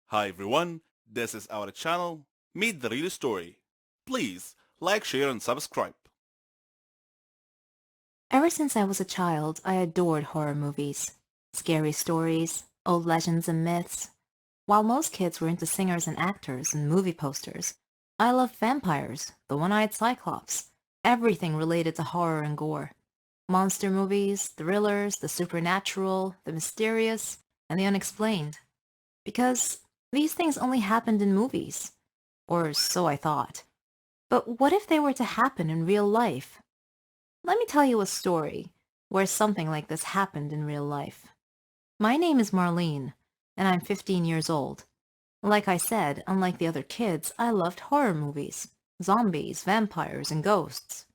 Hi everyone, this is our channel, Meet the Real Story. Please like, share and subscribe. Ever since I was a child, I adored horror movies. Scary stories, old legends and myths. While most kids were into singers and actors and movie posters, I loved vampires, the one-eyed cyclops, everything related to horror and gore. Monster movies, thrillers, the supernatural, the mysterious, and the unexplained. Because these things only happened in movies. Or so I thought. But what if they were to happen in real life? Let me tell you a story where something like this happened in real life. My name is Marlene, and I'm 15 years old. Like I said, unlike the other kids, I loved horror movies, zombies, vampires, and ghosts.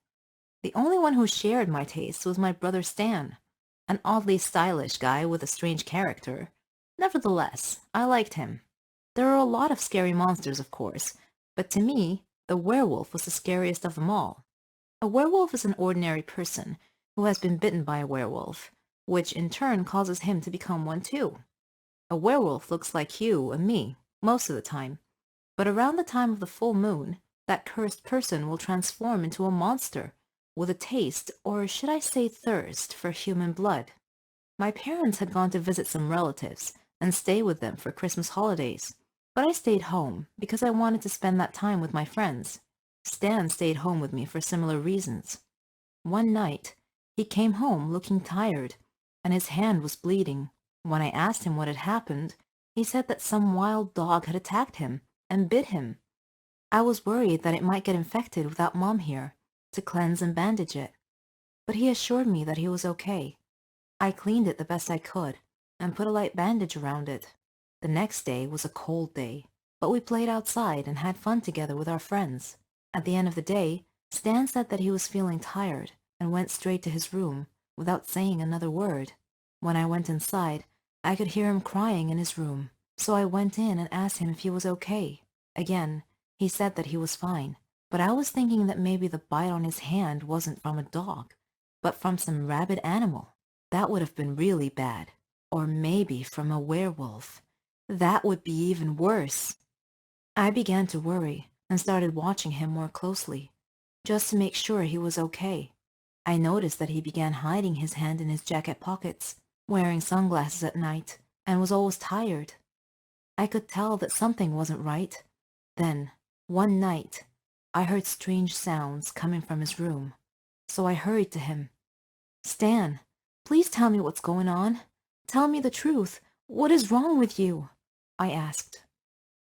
The only one who shared my taste was my brother Stan, an oddly stylish guy with a strange character. Nevertheless, I liked him. There are a lot of scary monsters, of course, but to me, the werewolf was the scariest of them all. A werewolf is an ordinary person who has been bitten by a werewolf, which in turn causes him to become one too. A werewolf looks like you and me most of the time, but around the time of the full moon, that cursed person will transform into a monster with a taste, or should I say thirst, for human blood. My parents had gone to visit some relatives and stay with them for Christmas holidays, but I stayed home because I wanted to spend that time with my friends. Stan stayed home with me for similar reasons. One night, he came home looking tired, and his hand was bleeding. When I asked him what had happened, he said that some wild dog had attacked him and bit him. I was worried that it might get infected without Mom here to cleanse and bandage it, but he assured me that he was okay. I cleaned it the best I could and put a light bandage around it. The next day was a cold day, but we played outside and had fun together with our friends. At the end of the day, Stan said that he was feeling tired and went straight to his room without saying another word. When I went inside, I could hear him crying in his room, so I went in and asked him if he was okay. Again, he said that he was fine, but I was thinking that maybe the bite on his hand wasn't from a dog, but from some rabid animal. That would have been really bad. Or maybe from a werewolf. That would be even worse. I began to worry and started watching him more closely, just to make sure he was okay. I noticed that he began hiding his hand in his jacket pockets, wearing sunglasses at night, and was always tired. I could tell that something wasn't right. Then, one night, I heard strange sounds coming from his room, so I hurried to him. Stan, please tell me what's going on. Tell me the truth. What is wrong with you? I asked.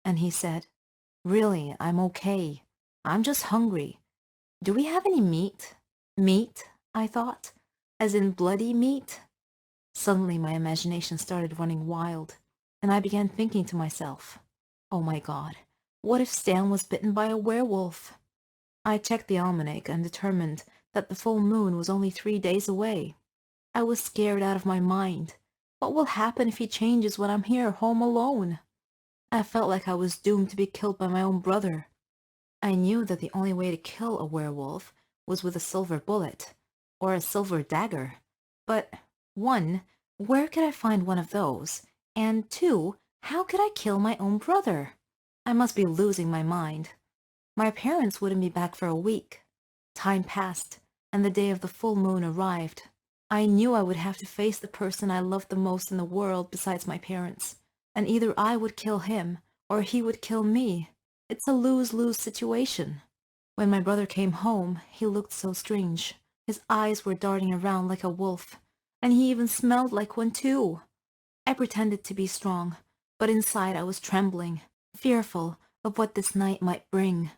And he said, really, I'm okay. I'm just hungry. Do we have any meat? Meat, I thought, as in bloody meat. Suddenly my imagination started running wild, and I began thinking to myself, oh my God, what if Stan was bitten by a werewolf? I checked the almanac and determined that the full moon was only 3 days away. I was scared out of my mind. What will happen if he changes when I'm here home alone? I felt like I was doomed to be killed by my own brother. I knew that the only way to kill a werewolf was with a silver bullet, or a silver dagger. But, one, where could I find one of those? And two, how could I kill my own brother? I must be losing my mind. My parents wouldn't be back for a week. Time passed, and the day of the full moon arrived. I knew I would have to face the person I loved the most in the world besides my parents, and either I would kill him, or he would kill me. It's a lose-lose situation. When my brother came home, he looked so strange. His eyes were darting around like a wolf, and he even smelled like one too. I pretended to be strong, but inside I was trembling, fearful of what this night might bring.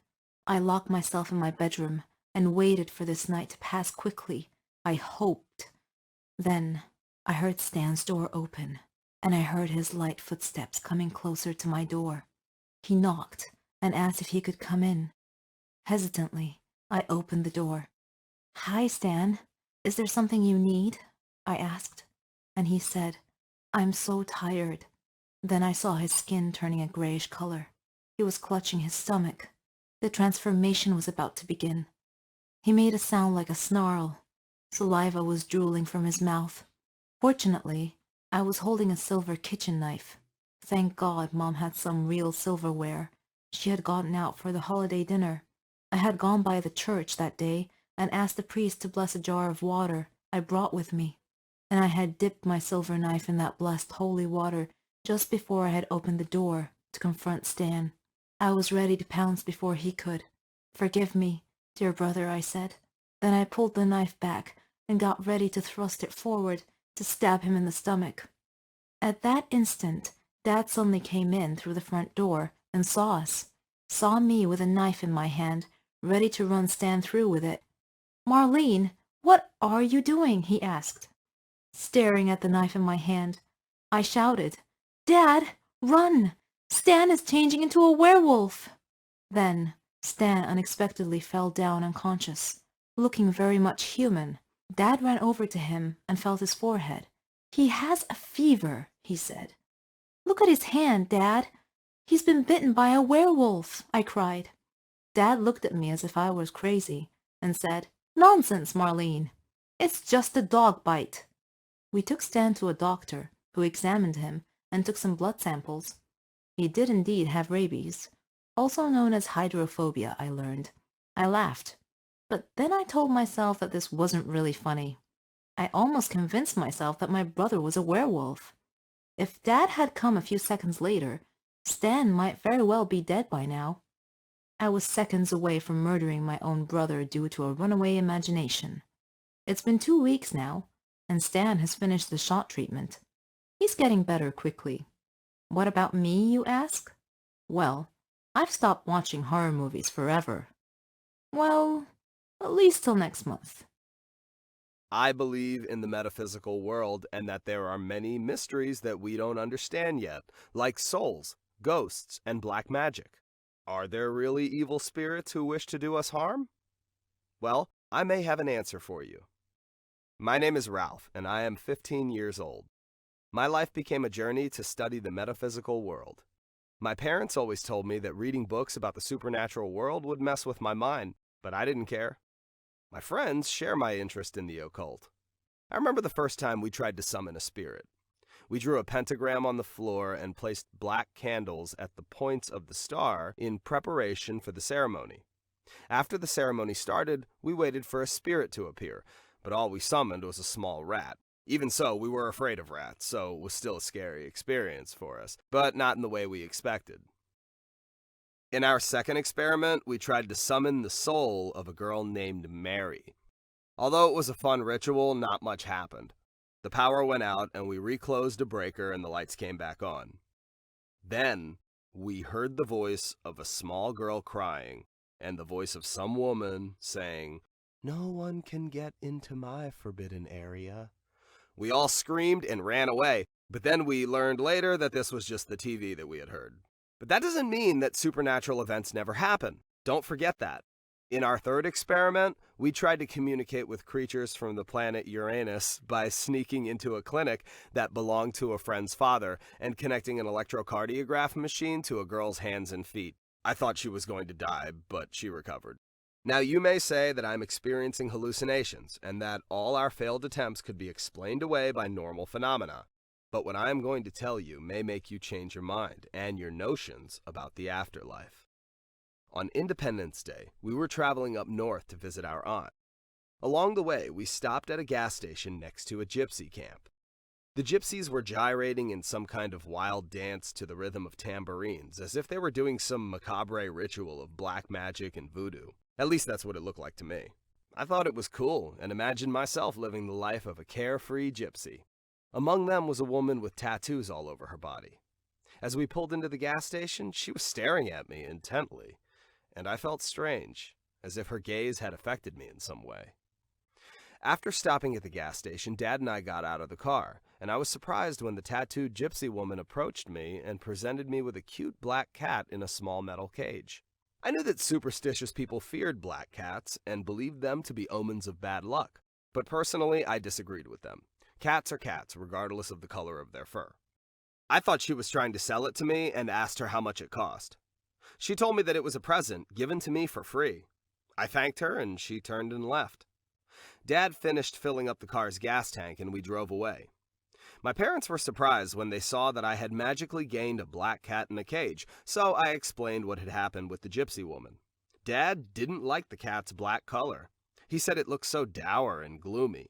I locked myself in my bedroom and waited for this night to pass quickly. I hoped. Then I heard Stan's door open, and I heard his light footsteps coming closer to my door. He knocked and asked if he could come in. Hesitantly, I opened the door. Hi, Stan. Is there something you need? I asked, and he said, I'm so tired. Then I saw his skin turning a grayish color. He was clutching his stomach. The transformation was about to begin. He made a sound like a snarl. Saliva was drooling from his mouth. Fortunately, I was holding a silver kitchen knife. Thank God Mom had some real silverware. She had gotten out for the holiday dinner. I had gone by the church that day and asked the priest to bless a jar of water I brought with me, and I had dipped my silver knife in that blessed holy water just before I had opened the door to confront Stan. I was ready to pounce before he could. "Forgive me, dear brother," I said. Then I pulled the knife back and got ready to thrust it forward to stab him in the stomach. At that instant, Dad suddenly came in through the front door and saw us, saw me with a knife in my hand, ready to run Stan through with it. "Marlene, what are you doing?" he asked. Staring at the knife in my hand, I shouted, "Dad, run! Stan is changing into a werewolf!" Then Stan unexpectedly fell down unconscious, looking very much human. Dad ran over to him and felt his forehead. "He has a fever," he said. "Look at his hand, Dad. He's been bitten by a werewolf," I cried. Dad looked at me as if I was crazy and said, "Nonsense, Marlene. It's just a dog bite." We took Stan to a doctor, who examined him and took some blood samples. He did indeed have rabies, also known as hydrophobia, I learned. I laughed, but then I told myself that this wasn't really funny. I almost convinced myself that my brother was a werewolf. If Dad had come a few seconds later, Stan might very well be dead by now. I was seconds away from murdering my own brother due to a runaway imagination. It's been 2 weeks now, and Stan has finished the shot treatment. He's getting better quickly. What about me, you ask? Well, I've stopped watching horror movies forever. Well, at least till next month. I believe in the metaphysical world and that there are many mysteries that we don't understand yet, like souls, ghosts, and black magic. Are there really evil spirits who wish to do us harm? Well, I may have an answer for you. My name is Ralph, and I am 15 years old. My life became a journey to study the metaphysical world. My parents always told me that reading books about the supernatural world would mess with my mind, but I didn't care. My friends share my interest in the occult. I remember the first time we tried to summon a spirit. We drew a pentagram on the floor and placed black candles at the points of the star in preparation for the ceremony. After the ceremony started, we waited for a spirit to appear, but all we summoned was a small rat. Even so, we were afraid of rats, so it was still a scary experience for us, but not in the way we expected. In our second experiment, we tried to summon the soul of a girl named Mary. Although it was a fun ritual, not much happened. The power went out and we reclosed a breaker and the lights came back on. Then, we heard the voice of a small girl crying and the voice of some woman saying, "No one can get into my forbidden area." We all screamed and ran away, but then we learned later that this was just the TV that we had heard. But that doesn't mean that supernatural events never happen. Don't forget that. In our third experiment, we tried to communicate with creatures from the planet Uranus by sneaking into a clinic that belonged to a friend's father and connecting an electrocardiograph machine to a girl's hands and feet. I thought she was going to die, but she recovered. Now, you may say that I'm experiencing hallucinations and that all our failed attempts could be explained away by normal phenomena. But what I am going to tell you may make you change your mind and your notions about the afterlife. On Independence Day, we were traveling up north to visit our aunt. Along the way, we stopped at a gas station next to a gypsy camp. The gypsies were gyrating in some kind of wild dance to the rhythm of tambourines, as if they were doing some macabre ritual of black magic and voodoo. At least that's what it looked like to me. I thought it was cool and imagined myself living the life of a carefree gypsy. Among them was a woman with tattoos all over her body. As we pulled into the gas station, she was staring at me intently, and I felt strange, as if her gaze had affected me in some way. After stopping at the gas station, Dad and I got out of the car, and I was surprised when the tattooed gypsy woman approached me and presented me with a cute black cat in a small metal cage. I knew that superstitious people feared black cats and believed them to be omens of bad luck, but personally I disagreed with them. Cats are cats, regardless of the color of their fur. I thought she was trying to sell it to me and asked her how much it cost. She told me that it was a present given to me for free. I thanked her and she turned and left. Dad finished filling up the car's gas tank and we drove away. My parents were surprised when they saw that I had magically gained a black cat in a cage, so I explained what had happened with the gypsy woman. Dad didn't like the cat's black color. He said it looked so dour and gloomy.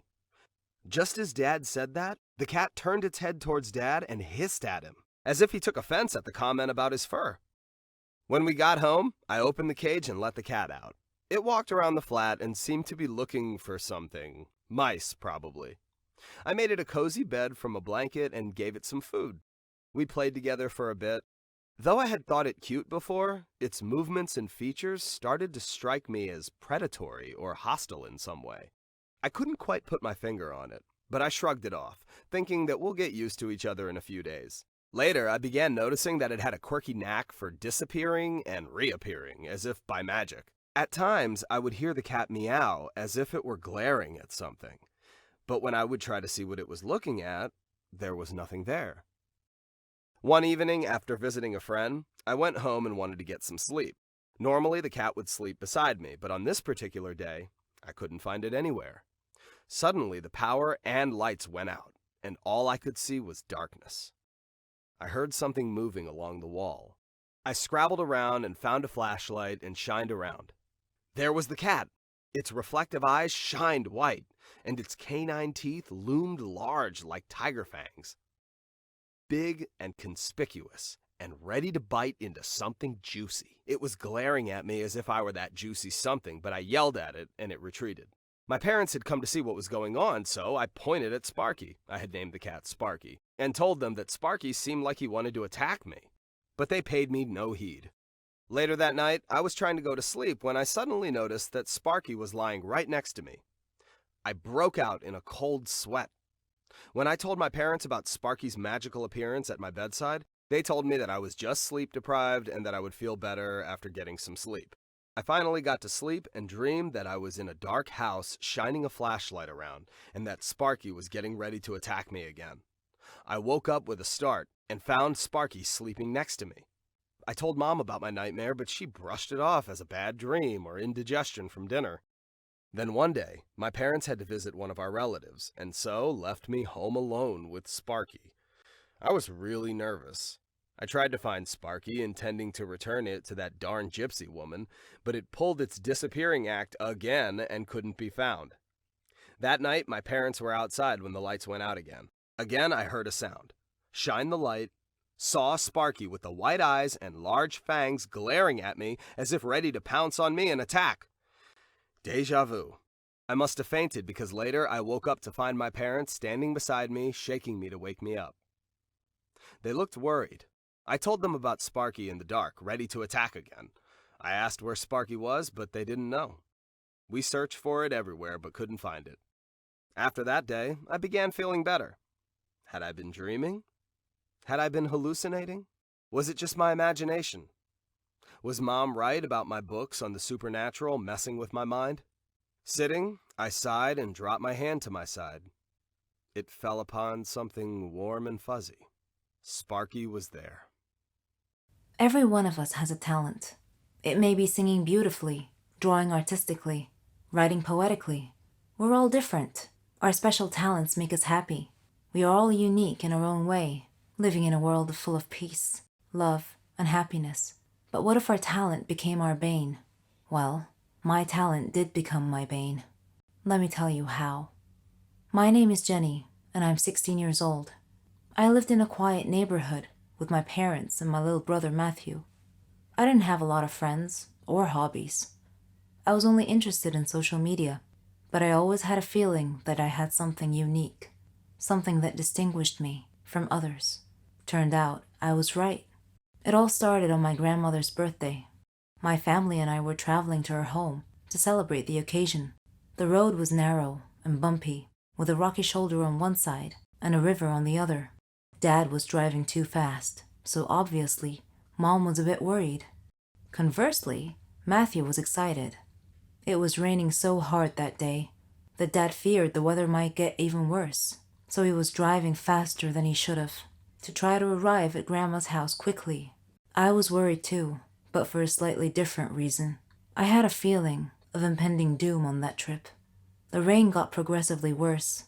Just as Dad said that, the cat turned its head towards Dad and hissed at him, as if he took offense at the comment about his fur. When we got home, I opened the cage and let the cat out. It walked around the flat and seemed to be looking for something. Mice, probably. I made it a cozy bed from a blanket and gave it some food. We played together for a bit. Though I had thought it cute before, its movements and features started to strike me as predatory or hostile in some way. I couldn't quite put my finger on it, but I shrugged it off, thinking that we'll get used to each other in a few days. Later, I began noticing that it had a quirky knack for disappearing and reappearing, as if by magic. At times, I would hear the cat meow as if it were glaring at something. But when I would try to see what it was looking at, there was nothing there. One evening, after visiting a friend, I went home and wanted to get some sleep. Normally, the cat would sleep beside me, but on this particular day, I couldn't find it anywhere. Suddenly, the power and lights went out, and all I could see was darkness. I heard something moving along the wall. I scrabbled around and found a flashlight and shined around. There was the cat. Its reflective eyes shined white, and its canine teeth loomed large like tiger fangs. Big and conspicuous, and ready to bite into something juicy. It was glaring at me as if I were that juicy something, but I yelled at it, and it retreated. My parents had come to see what was going on, so I pointed at Sparky. I had named the cat Sparky, and told them that Sparky seemed like he wanted to attack me. But they paid me no heed. Later that night, I was trying to go to sleep when I suddenly noticed that Sparky was lying right next to me. I broke out in a cold sweat. When I told my parents about Sparky's magical appearance at my bedside, they told me that I was just sleep deprived and that I would feel better after getting some sleep. I finally got to sleep and dreamed that I was in a dark house shining a flashlight around and that Sparky was getting ready to attack me again. I woke up with a start and found Sparky sleeping next to me. I told Mom about my nightmare, but she brushed it off as a bad dream or indigestion from dinner. Then one day, my parents had to visit one of our relatives, and so left me home alone with Sparky. I was really nervous. I tried to find Sparky, intending to return it to that darn gypsy woman, but it pulled its disappearing act again and couldn't be found. That night, my parents were outside when the lights went out again. Again, I heard a sound. Shined the light, saw Sparky with the white eyes and large fangs glaring at me as if ready to pounce on me and attack. Deja vu. I must have fainted because later I woke up to find my parents standing beside me, shaking me to wake me up. They looked worried. I told them about Sparky in the dark, ready to attack again. I asked where Sparky was, but they didn't know. We searched for it everywhere, but couldn't find it. After that day, I began feeling better. Had I been dreaming? Had I been hallucinating? Was it just my imagination? Was Mom right about my books on the supernatural messing with my mind? Sitting, I sighed and dropped my hand to my side. It fell upon something warm and fuzzy. Sparky was there. Every one of us has a talent. It may be singing beautifully, drawing artistically, writing poetically. We're all different. Our special talents make us happy. We are all unique in our own way, living in a world full of peace, love, and happiness. But what if our talent became our bane? Well, my talent did become my bane. Let me tell you how. My name is Jenny, and I'm 16 years old. I lived in a quiet neighborhood with my parents and my little brother Matthew. I didn't have a lot of friends or hobbies. I was only interested in social media, but I always had a feeling that I had something unique, something that distinguished me from others. Turned out I was right. It all started on my grandmother's birthday. My family and I were traveling to her home to celebrate the occasion. The road was narrow and bumpy, with a rocky shoulder on one side and a river on the other. Dad was driving too fast, so obviously, Mom was a bit worried. Conversely, Matthew was excited. It was raining so hard that day that Dad feared the weather might get even worse, so he was driving faster than he should have to try to arrive at Grandma's house quickly. I was worried too, but for a slightly different reason. I had a feeling of impending doom on that trip. The rain got progressively worse.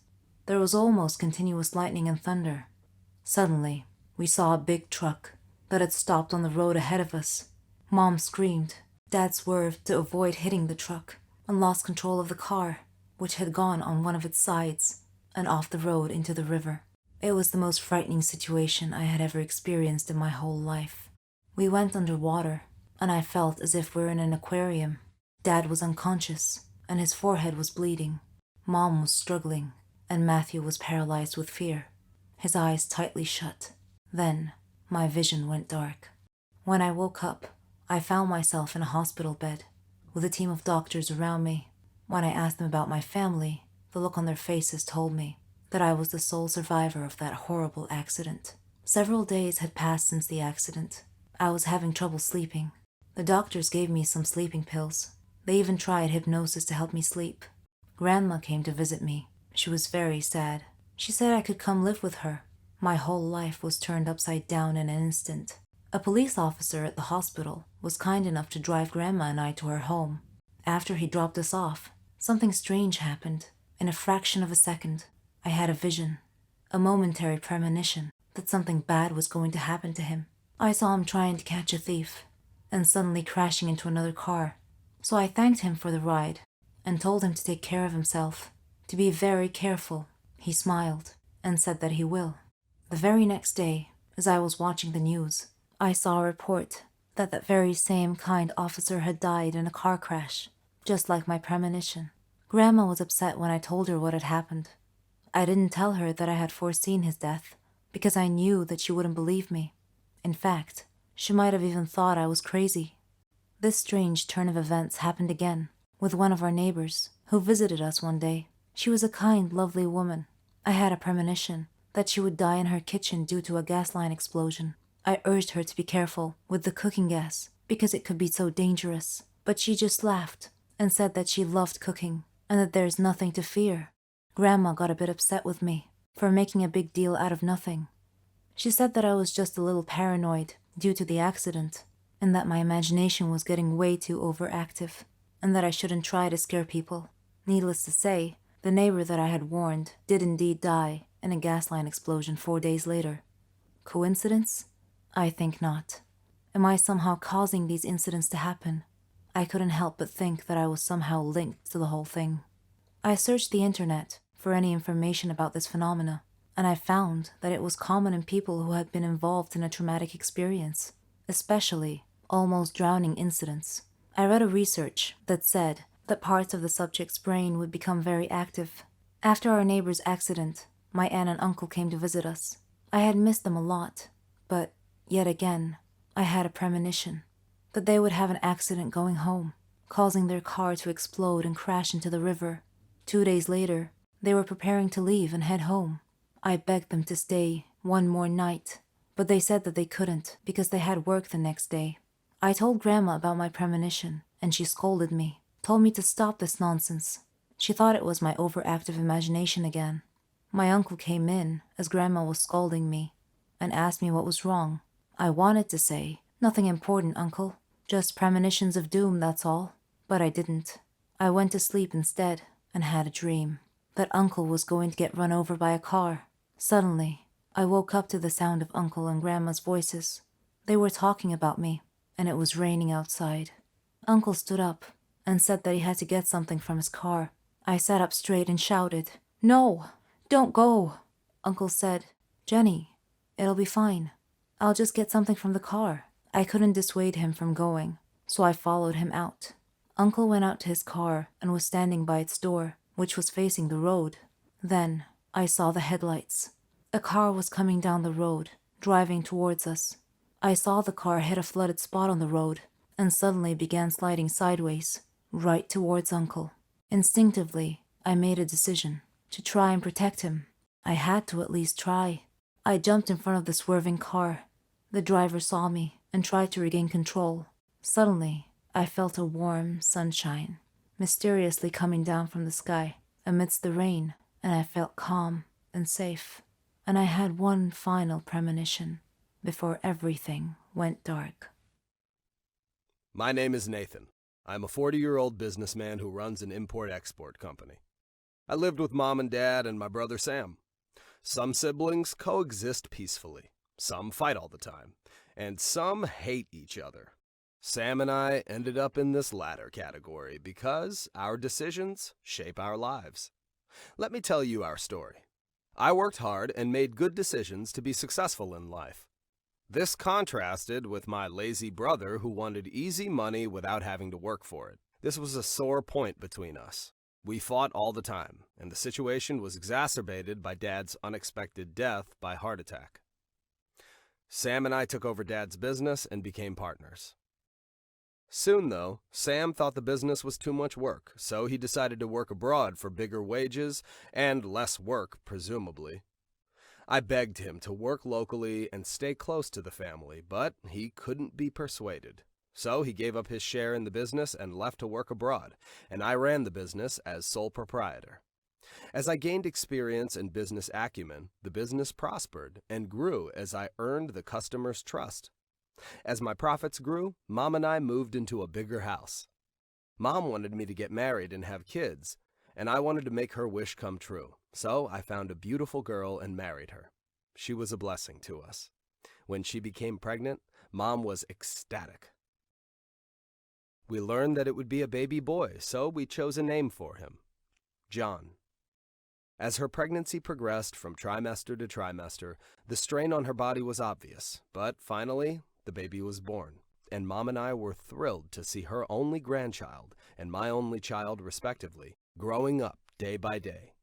There was almost continuous lightning and thunder. Suddenly, we saw a big truck that had stopped on the road ahead of us. Mom screamed. Dad swerved to avoid hitting the truck and lost control of the car, which had gone on one of its sides and off the road into the river. It was the most frightening situation I had ever experienced in my whole life. We went underwater, and I felt as if we were in an aquarium. Dad was unconscious, and his forehead was bleeding. Mom was struggling, and Matthew was paralyzed with fear, his eyes tightly shut. Then, my vision went dark. When I woke up, I found myself in a hospital bed, with a team of doctors around me. When I asked them about my family, the look on their faces told me that I was the sole survivor of that horrible accident. Several days had passed since the accident. I was having trouble sleeping. The doctors gave me some sleeping pills. They even tried hypnosis to help me sleep. Grandma came to visit me. She was very sad. She said I could come live with her. My whole life was turned upside down in an instant. A police officer at the hospital was kind enough to drive Grandma and I to her home. After he dropped us off, something strange happened. In a fraction of a second, I had a vision, a momentary premonition that something bad was going to happen to him. I saw him trying to catch a thief and suddenly crashing into another car. So I thanked him for the ride and told him to take care of himself, to be very careful. He smiled and said that he will. The very next day, as I was watching the news, I saw a report that that very same kind officer had died in a car crash, just like my premonition. Grandma was upset when I told her what had happened. I didn't tell her that I had foreseen his death, because I knew that she wouldn't believe me. In fact, she might have even thought I was crazy. This strange turn of events happened again, with one of our neighbors, who visited us one day. She was a kind, lovely woman. I had a premonition that she would die in her kitchen due to a gas line explosion. I urged her to be careful with the cooking gas, because it could be so dangerous. But she just laughed and said that she loved cooking, and that there's nothing to fear. Grandma got a bit upset with me for making a big deal out of nothing. She said that I was just a little paranoid due to the accident, and that my imagination was getting way too overactive, and that I shouldn't try to scare people. Needless to say, the neighbor that I had warned did indeed die in a gas line explosion 4 days later. Coincidence? I think not. Am I somehow causing these incidents to happen? I couldn't help but think that I was somehow linked to the whole thing. I searched the internet for any information about this phenomena, and I found that it was common in people who had been involved in a traumatic experience, especially almost drowning incidents. I read a research that said that parts of the subject's brain would become very active. After our neighbor's accident, my aunt and uncle came to visit us. I had missed them a lot, but yet again, I had a premonition that they would have an accident going home, causing their car to explode and crash into the river. 2 days later, they were preparing to leave and head home. I begged them to stay one more night, but they said that they couldn't because they had work the next day. I told Grandma about my premonition, and she scolded me, told me to stop this nonsense. She thought it was my overactive imagination again. My uncle came in as Grandma was scolding me and asked me what was wrong. I wanted to say, "Nothing important, Uncle. Just premonitions of doom, that's all." But I didn't. I went to sleep instead and had a dream that Uncle was going to get run over by a car. Suddenly, I woke up to the sound of Uncle and Grandma's voices. They were talking about me, and it was raining outside. Uncle stood up and said that he had to get something from his car. I sat up straight and shouted, "No, don't go." Uncle said, "Jenny, it'll be fine. I'll just get something from the car." I couldn't dissuade him from going, so I followed him out. Uncle went out to his car and was standing by its door, which was facing the road. Then I saw the headlights. A car was coming down the road, driving towards us. I saw the car hit a flooded spot on the road and suddenly began sliding sideways, right towards Uncle. Instinctively, I made a decision to try and protect him. I had to at least try. I jumped in front of the swerving car. The driver saw me and tried to regain control. Suddenly, I felt a warm sunshine mysteriously coming down from the sky amidst the rain, and I felt calm and safe. And I had one final premonition before everything went dark. My name is Nathan. I'm a 40-year-old businessman who runs an import-export company. I lived with Mom and Dad and my brother Sam. Some siblings coexist peacefully, some fight all the time, and some hate each other. Sam and I ended up in this latter category because our decisions shape our lives. Let me tell you our story. I worked hard and made good decisions to be successful in life. This contrasted with my lazy brother who wanted easy money without having to work for it. This was a sore point between us. We fought all the time, and the situation was exacerbated by Dad's unexpected death by heart attack. Sam and I took over Dad's business and became partners. Soon, though, Sam thought the business was too much work, so he decided to work abroad for bigger wages and less work, presumably. I begged him to work locally and stay close to the family, but he couldn't be persuaded. So he gave up his share in the business and left to work abroad, and I ran the business as sole proprietor. As I gained experience and business acumen, the business prospered and grew as I earned the customers' trust. As my profits grew, Mom and I moved into a bigger house. Mom wanted me to get married and have kids, and I wanted to make her wish come true. So I found a beautiful girl and married her. She was a blessing to us. When she became pregnant, Mom was ecstatic. We learned that it would be a baby boy, so we chose a name for him, John. As her pregnancy progressed from trimester to trimester, the strain on her body was obvious, but finally, the baby was born, and Mom and I were thrilled to see her only grandchild and my only child, respectively, growing up day by day.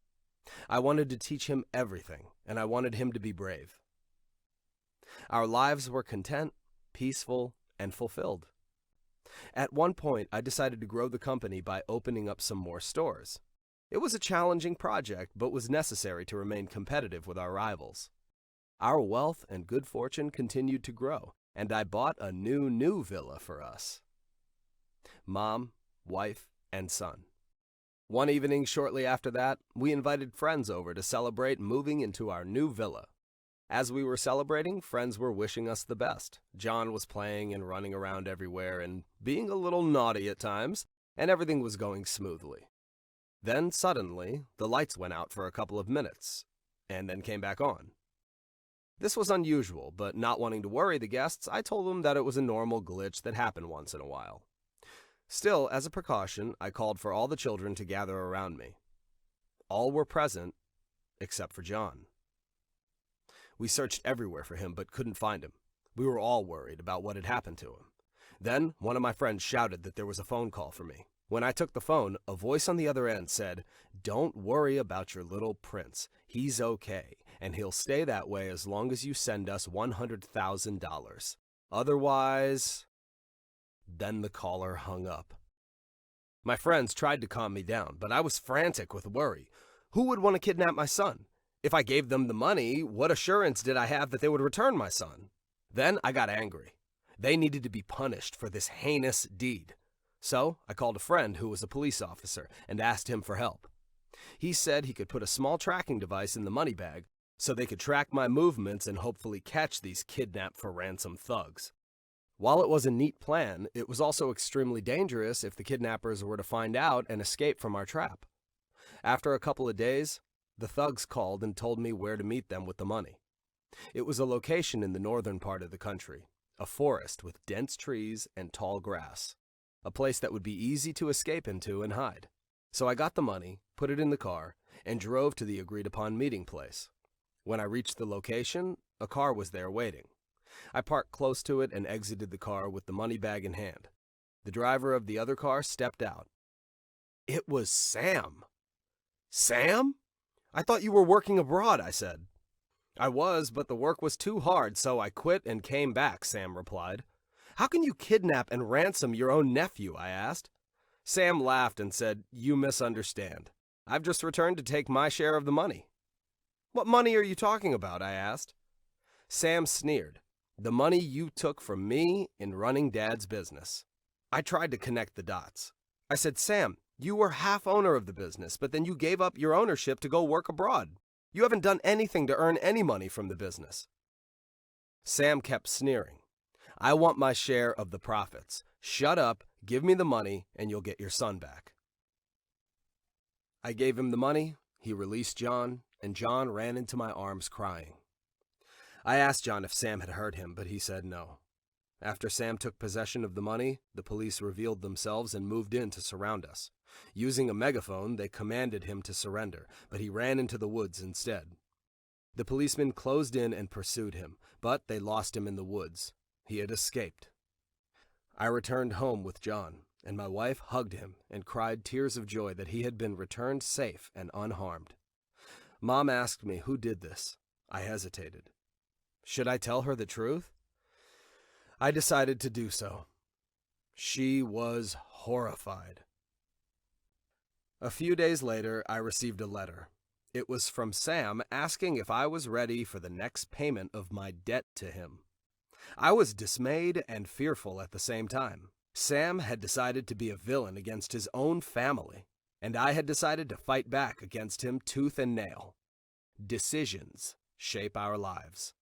I wanted to teach him everything, and I wanted him to be brave. Our lives were content, peaceful, and fulfilled. At one point, I decided to grow the company by opening up some more stores. It was a challenging project, but was necessary to remain competitive with our rivals. Our wealth and good fortune continued to grow, and I bought a new villa for us. Mom, wife, and son. One evening shortly after that, we invited friends over to celebrate moving into our new villa. As we were celebrating, friends were wishing us the best. John was playing and running around everywhere and being a little naughty at times, and everything was going smoothly. Then suddenly, the lights went out for a couple of minutes, and then came back on. This was unusual, but not wanting to worry the guests, I told them that it was a normal glitch that happened once in a while. Still, as a precaution, I called for all the children to gather around me. All were present, except for John. We searched everywhere for him, but couldn't find him. We were all worried about what had happened to him. Then, one of my friends shouted that there was a phone call for me. When I took the phone, a voice on the other end said, "Don't worry about your little prince. He's okay, and he'll stay that way as long as you send us $100,000. Otherwise..." Then the caller hung up. My friends tried to calm me down, but I was frantic with worry. Who would want to kidnap my son? If I gave them the money, what assurance did I have that they would return my son? Then I got angry. They needed to be punished for this heinous deed. So I called a friend who was a police officer and asked him for help. He said he could put a small tracking device in the money bag so they could track my movements and hopefully catch these kidnapped for ransom thugs. While it was a neat plan, it was also extremely dangerous if the kidnappers were to find out and escape from our trap. After a couple of days, the thugs called and told me where to meet them with the money. It was a location in the northern part of the country, a forest with dense trees and tall grass, a place that would be easy to escape into and hide. So I got the money, put it in the car, and drove to the agreed-upon meeting place. When I reached the location, a car was there waiting. I parked close to it and exited the car with the money bag in hand. The driver of the other car stepped out. It was Sam. "Sam? I thought you were working abroad," I said. "I was, but the work was too hard, so I quit and came back," Sam replied. "How can you kidnap and ransom your own nephew?" I asked. Sam laughed and said, "You misunderstand. I've just returned to take my share of the money." "What money are you talking about?" I asked. Sam sneered. "The money you took from me in running Dad's business." I tried to connect the dots. I said, "Sam, you were half owner of the business, but then you gave up your ownership to go work abroad. You haven't done anything to earn any money from the business." Sam kept sneering. "I want my share of the profits. Shut up, give me the money, and you'll get your son back." I gave him the money, he released John, and John ran into my arms crying. I asked John if Sam had hurt him, but he said no. After Sam took possession of the money, the police revealed themselves and moved in to surround us. Using a megaphone, they commanded him to surrender, but he ran into the woods instead. The policemen closed in and pursued him, but they lost him in the woods. He had escaped. I returned home with John, and my wife hugged him and cried tears of joy that he had been returned safe and unharmed. Mom asked me who did this. I hesitated. Should I tell her the truth? I decided to do so. She was horrified. A few days later, I received a letter. It was from Sam asking if I was ready for the next payment of my debt to him. I was dismayed and fearful at the same time. Sam had decided to be a villain against his own family, and I had decided to fight back against him tooth and nail. Decisions shape our lives.